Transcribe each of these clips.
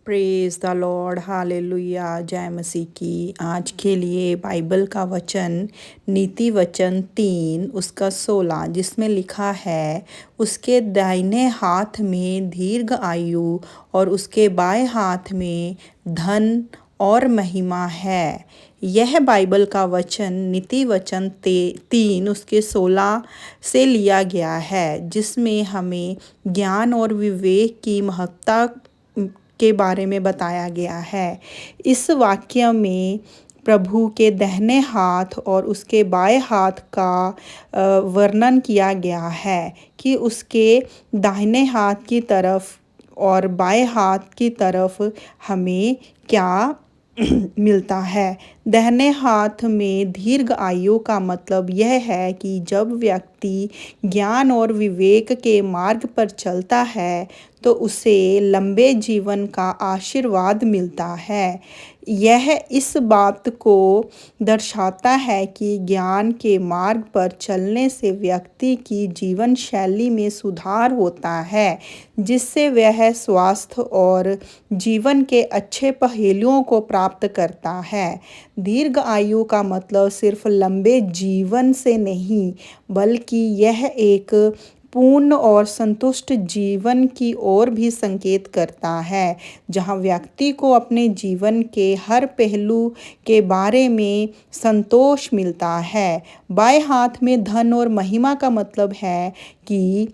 Praise the Lord, hallelujah, जय मसीह की। आज के लिए बाइबल का वचन नीति वचन 3 उसका 16, जिसमें लिखा है, उसके दाहिने हाथ में दीर्घ आयु और उसके बाएं हाथ में धन और महिमा है। यह बाइबल का वचन नीति वचन 3 उसके 16 से लिया गया है, जिसमें हमें ज्ञान और विवेक की महत्ता के बारे में बताया गया है। इस वाक्य में प्रभु के दाहिने हाथ और उसके बाएं हाथ का वर्णन किया गया है कि उसके दाहिने हाथ की तरफ और बाएं हाथ की तरफ हमें क्या मिलता है। दाहिने हाथ में दीर्घ आयु का मतलब यह है कि जब व्यक्ति ज्ञान और विवेक के मार्ग पर चलता है तो उसे लंबे जीवन का आशीर्वाद मिलता है। यह इस बात को दर्शाता है कि ज्ञान के मार्ग पर चलने से व्यक्ति की जीवन शैली में सुधार होता है, जिससे वह स्वास्थ्य और जीवन के अच्छे पहलुओं को प्राप्त करता है। दीर्घ आयु का मतलब सिर्फ लंबे जीवन से नहीं, बल्कि यह एक पूर्ण और संतुष्ट जीवन की ओर भी संकेत करता है, जहां व्यक्ति को अपने जीवन के हर पहलू के बारे में संतोष मिलता है। बाएं हाथ में धन और महिमा का मतलब है कि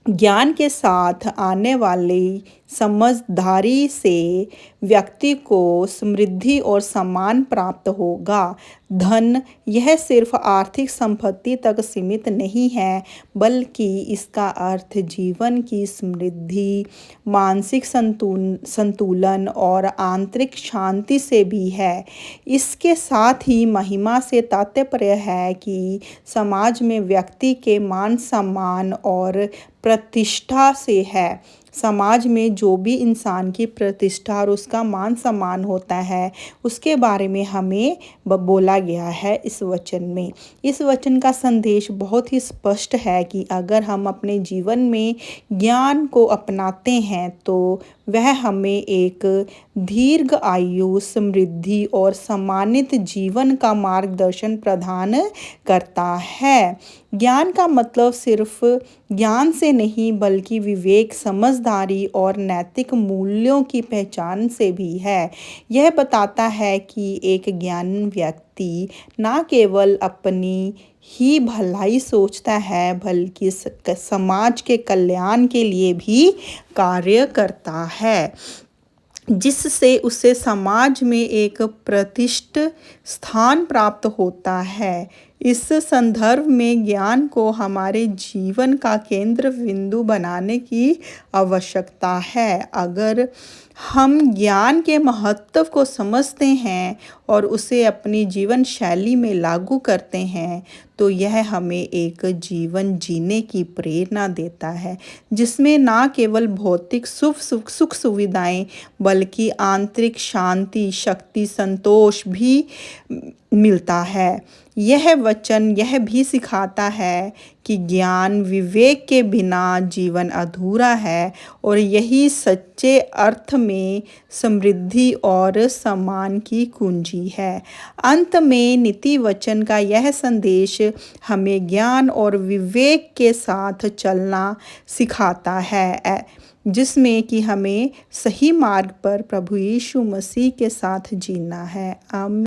ज्ञान के साथ आने वाली समझदारी से व्यक्ति को समृद्धि और सम्मान प्राप्त होगा। धन यह सिर्फ आर्थिक संपत्ति तक सीमित नहीं है, बल्कि इसका अर्थ जीवन की समृद्धि, मानसिक संतुलन और आंतरिक शांति से भी है। इसके साथ ही महिमा से तात्पर्य है कि समाज में व्यक्ति के मान सम्मान और प्रतिष्ठा से है। समाज में जो भी इंसान की प्रतिष्ठा और उसका मान सम्मान होता है, उसके बारे में हमें बोला गया है इस वचन में। इस वचन का संदेश बहुत ही स्पष्ट है कि अगर हम अपने जीवन में ज्ञान को अपनाते हैं तो वह हमें एक दीर्घ आयु, समृद्धि और सम्मानित जीवन का मार्गदर्शन प्रदान करता है। ज्ञान का मतलब सिर्फ ज्ञान से नहीं, बल्कि विवेक, समझदारी और नैतिक मूल्यों की पहचान से भी है। यह बताता है कि एक ज्ञानी व्यक्ति न केवल अपनी ही भलाई सोचता है, बल्कि समाज के कल्याण के लिए भी कार्य करता है, जिससे उसे समाज में एक प्रतिष्ठित स्थान प्राप्त होता है। इस संदर्भ में ज्ञान को हमारे जीवन का केंद्र बिंदु बनाने की आवश्यकता है। अगर हम ज्ञान के महत्व को समझते हैं और उसे अपनी जीवन शैली में लागू करते हैं, तो यह हमें एक जीवन जीने की प्रेरणा देता है, जिसमें ना केवल भौतिक सुख सुविधाएं, बल्कि आंतरिक शांति, शक्ति, संतोष भी मिलता है। यह वचन यह भी सिखाता है कि ज्ञान विवेक के बिना जीवन अधूरा है, और यही सच्चे अर्थ में समृद्धि और सम्मान की कुंजी है। अंत में नीति वचन का यह संदेश हमें ज्ञान और विवेक के साथ चलना सिखाता है, जिसमें कि हमें सही मार्ग पर प्रभु यीशु मसीह के साथ जीना है। आमीन।